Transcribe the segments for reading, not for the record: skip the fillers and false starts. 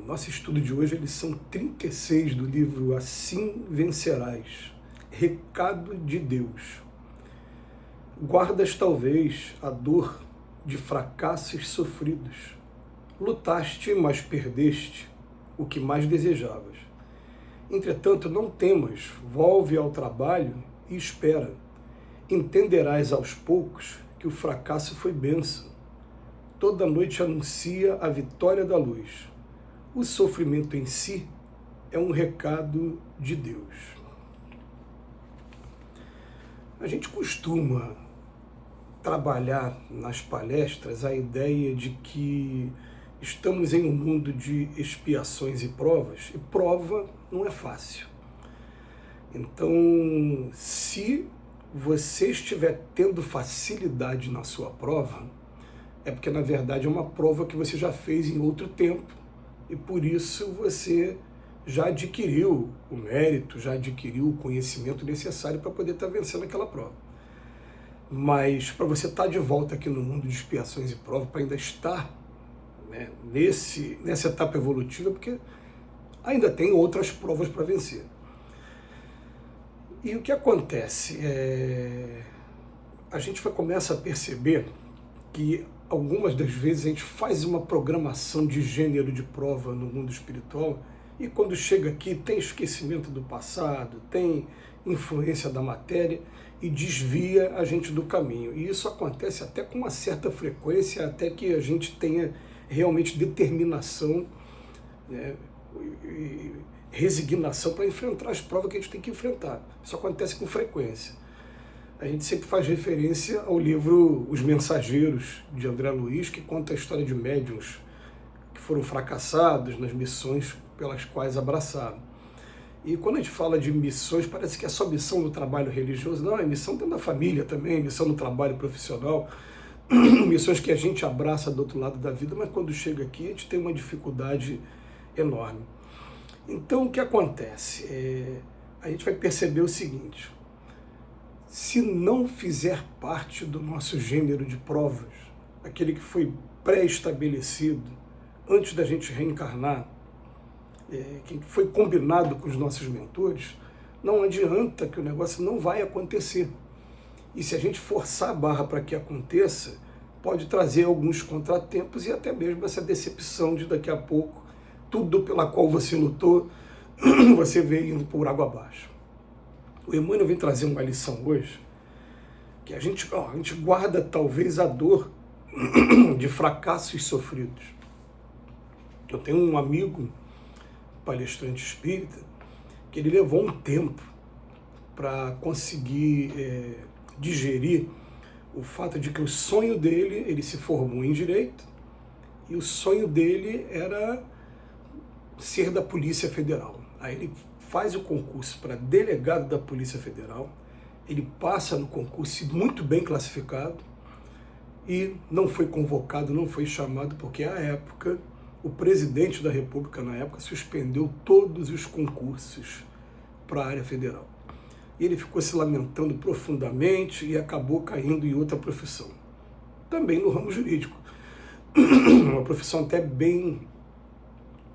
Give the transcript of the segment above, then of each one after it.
nosso estudo de hoje, eles são 36 do livro Assim Vencerás, Recado de Deus. Guardas talvez a dor de fracassos sofridos. Lutaste, mas perdeste o que mais desejavas. Entretanto, não temas, volve ao trabalho e espera. Entenderás aos poucos que o fracasso foi bênção. Toda noite anuncia a vitória da luz. O sofrimento em si é um recado de Deus. A gente costuma trabalhar nas palestras a ideia de que estamos em um mundo de expiações e provas, e prova não é fácil. Então, se você estiver tendo facilidade na sua prova, é porque, na verdade, é uma prova que você já fez em outro tempo, e por isso você já adquiriu o mérito, já adquiriu o conhecimento necessário para poder estar vencendo aquela prova. Mas para você estar de volta aqui no mundo de expiações e provas, para ainda estar, né, nessa etapa evolutiva, porque ainda tem outras provas para vencer. E o que acontece? A gente começa a perceber que algumas das vezes a gente faz uma programação de gênero de prova no mundo espiritual e quando chega aqui tem esquecimento do passado, tem influência da matéria e desvia a gente do caminho. E isso acontece até com uma certa frequência, até que a gente tenha realmente determinação, né, e resignação para enfrentar as provas que a gente tem que enfrentar. Isso acontece com frequência. A gente sempre faz referência ao livro Os Mensageiros, de André Luiz, que conta a história de médiuns que foram fracassados nas missões pelas quais abraçaram. E quando a gente fala de missões, parece que é só missão no trabalho religioso. Não, é missão dentro da família também, missão no trabalho profissional, missões que a gente abraça do outro lado da vida, mas quando chega aqui a gente tem uma dificuldade enorme. Então o que acontece? A gente vai perceber o seguinte: se não fizer parte do nosso gênero de provas, aquele que foi pré-estabelecido antes da gente reencarnar, que foi combinado com os nossos mentores, não adianta, que o negócio não vai acontecer. E se a gente forçar a barra para que aconteça, pode trazer alguns contratempos e até mesmo essa decepção de daqui a pouco, tudo pela qual você lutou, você vê indo por água abaixo. O Emmanuel vem trazer uma lição hoje, que a gente guarda talvez a dor de fracassos sofridos. Eu tenho um amigo, palestrante espírita, que ele levou um tempo para conseguir digerir o fato de que o sonho dele, ele se formou em Direito, e o sonho dele era ser da Polícia Federal. Aí ele faz o concurso para delegado da Polícia Federal, ele passa no concurso muito bem classificado e não foi convocado, não foi chamado, porque à época o presidente da República na época suspendeu todos os concursos para a área federal. E ele ficou se lamentando profundamente e acabou caindo em outra profissão, também no ramo jurídico, uma profissão até bem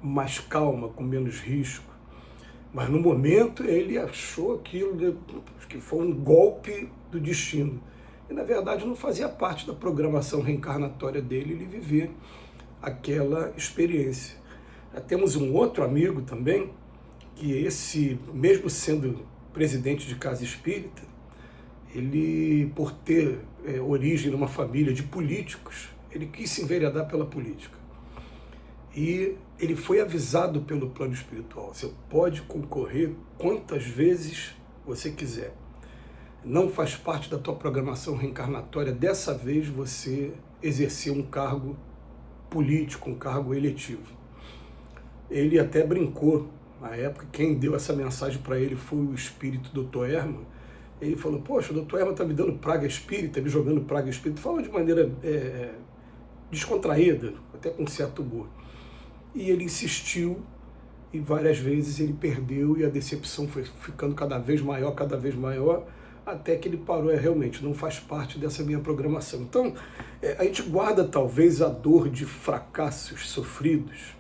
mais calma, com menos risco. Mas no momento ele achou aquilo que foi um golpe do destino. E na verdade não fazia parte da programação reencarnatória dele ele viver aquela experiência. Já temos um outro amigo também, que esse, mesmo sendo presidente de casa espírita, ele, por ter origem numa família de políticos, ele quis se enveredar pela política. E ele foi avisado pelo plano espiritual: você pode concorrer quantas vezes você quiser. Não faz parte da tua programação reencarnatória, dessa vez, você exercer um cargo político, um cargo eletivo. Ele até brincou, na época, quem deu essa mensagem para ele foi o espírito Dr. Herman. Ele falou: poxa, o Dr. Herman está me dando praga espírita, me jogando praga espírita. Falou de maneira descontraída, até com certo humor. E ele insistiu, e várias vezes ele perdeu, e a decepção foi ficando cada vez maior, até que ele parou. Realmente, não faz parte dessa minha programação. Então, a gente guarda talvez a dor de fracassos sofridos,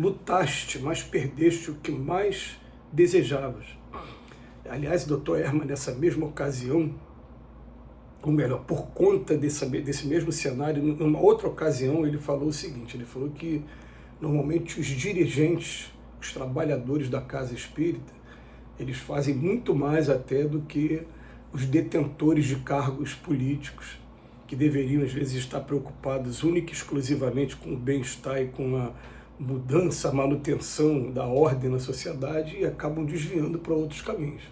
lutaste, mas perdeste o que mais desejavas. Aliás, o Dr. Herman, nessa mesma ocasião, ou melhor, por conta desse mesmo cenário, numa outra ocasião, ele falou o seguinte, ele falou que normalmente os dirigentes, os trabalhadores da casa espírita, eles fazem muito mais até do que os detentores de cargos políticos, que deveriam às vezes estar preocupados única e exclusivamente com o bem-estar e com a mudança, a manutenção da ordem na sociedade e acabam desviando para outros caminhos.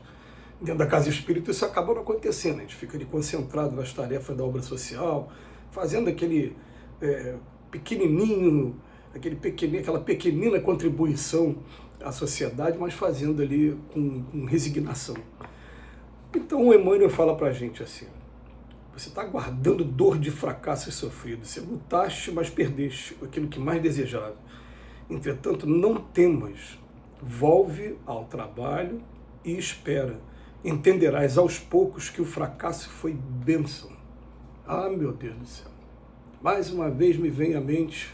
Dentro da casa espírita isso acaba não acontecendo, a gente fica ali concentrado nas tarefas da obra social, fazendo aquele aquela pequenina contribuição à sociedade, mas fazendo ali com resignação. Então o Emmanuel fala para a gente assim, você está guardando dor de fracasso e sofrido, você lutaste, mas perdeste aquilo que mais desejava. Entretanto, não temas, volve ao trabalho e espera. Entenderás aos poucos que o fracasso foi bênção. Ah, meu Deus do céu. Mais uma vez me vem à mente,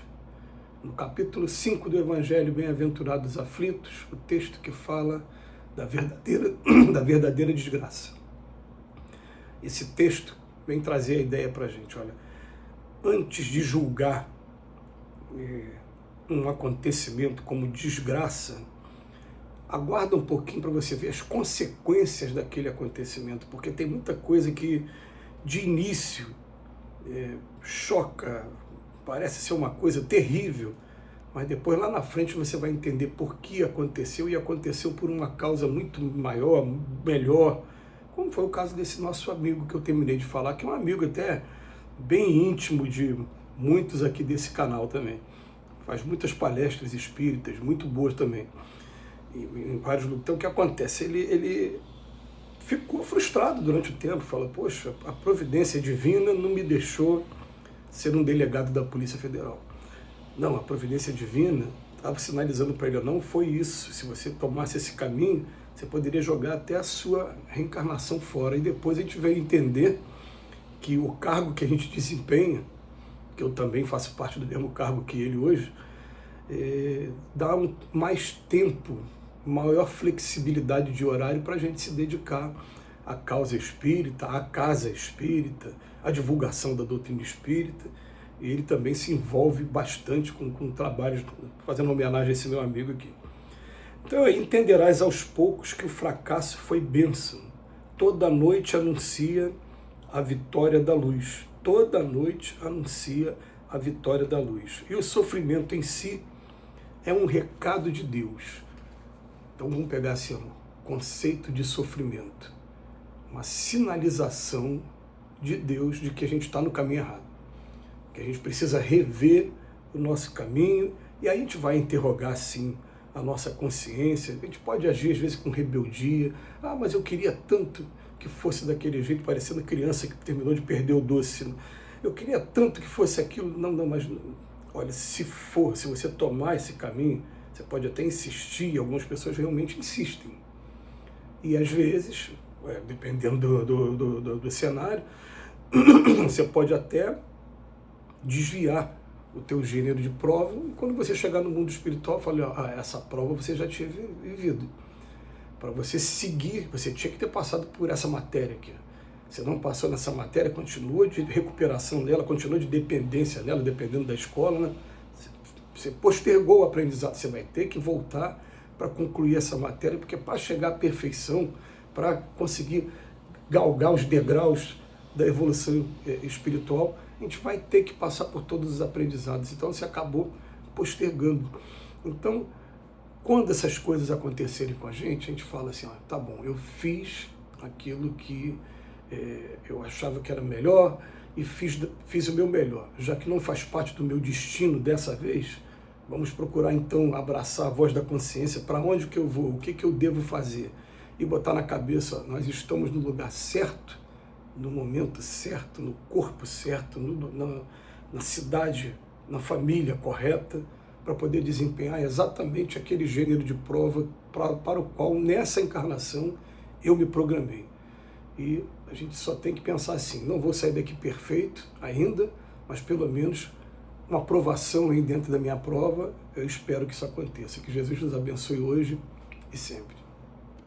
no capítulo 5 do Evangelho, Bem-aventurados aflitos, o texto que fala da verdadeira desgraça. Esse texto vem trazer a ideia para a gente, olha, antes de julgar um acontecimento como desgraça, aguarda um pouquinho para você ver as consequências daquele acontecimento, porque tem muita coisa que de início choca, parece ser uma coisa terrível, mas depois lá na frente você vai entender por que aconteceu, e aconteceu por uma causa muito maior, melhor, como foi o caso desse nosso amigo que eu terminei de falar, que é um amigo até bem íntimo de muitos aqui desse canal também. Faz muitas palestras espíritas, muito boas também, em vários lugares. Então o que acontece? Ele ficou frustrado durante o tempo, fala, poxa, a providência divina não me deixou ser um delegado da Polícia Federal. Não, a providência divina estava sinalizando para ele, não foi isso, se você tomasse esse caminho, você poderia jogar até a sua reencarnação fora. E depois a gente veio entender que o cargo que a gente desempenha, que eu também faço parte do mesmo cargo que ele hoje, dá mais tempo, maior flexibilidade de horário para a gente se dedicar à causa espírita, à casa espírita, à divulgação da doutrina espírita. E ele também se envolve bastante com trabalhos, fazendo homenagem a esse meu amigo aqui. Então entenderás aos poucos que o fracasso foi bênção. Toda noite anuncia a vitória da luz. Toda noite anuncia a vitória da luz. E o sofrimento em si é um recado de Deus. Então vamos pegar assim, um conceito de sofrimento. Uma sinalização de Deus de que a gente está no caminho errado. Que a gente precisa rever o nosso caminho, e aí a gente vai interrogar, sim, a nossa consciência. A gente pode agir, às vezes, com rebeldia. Ah, mas eu queria tanto que fosse daquele jeito, parecendo criança que terminou de perder o doce. Eu queria tanto que fosse aquilo. Não, mas olha, se você tomar esse caminho, você pode até insistir, algumas pessoas realmente insistem. E às vezes, dependendo do cenário, você pode até desviar o teu gênero de prova, e quando você chegar no mundo espiritual, fala, essa prova você já tinha vivido. Para você seguir, você tinha que ter passado por essa matéria aqui. Você não passou nessa matéria, continua de recuperação dela, continua de dependência dela, dependendo da escola, né? Você postergou o aprendizado, você vai ter que voltar para concluir essa matéria, porque para chegar à perfeição, para conseguir galgar os degraus da evolução espiritual, a gente vai ter que passar por todos os aprendizados. Então você acabou postergando. Então, quando essas coisas acontecerem com a gente fala assim, tá bom, eu fiz aquilo que eu achava que era melhor e fiz o meu melhor. Já que não faz parte do meu destino dessa vez, vamos procurar então abraçar a voz da consciência, para onde que eu vou, o que eu devo fazer, e botar na cabeça, nós estamos no lugar certo, no momento certo, no corpo certo, na cidade, na família correta, para poder desempenhar exatamente aquele gênero de prova para o qual, nessa encarnação, eu me programei. E a gente só tem que pensar assim, não vou sair daqui perfeito ainda, mas pelo menos uma aprovação aí dentro da minha prova. Eu espero que isso aconteça. Que Jesus nos abençoe hoje e sempre.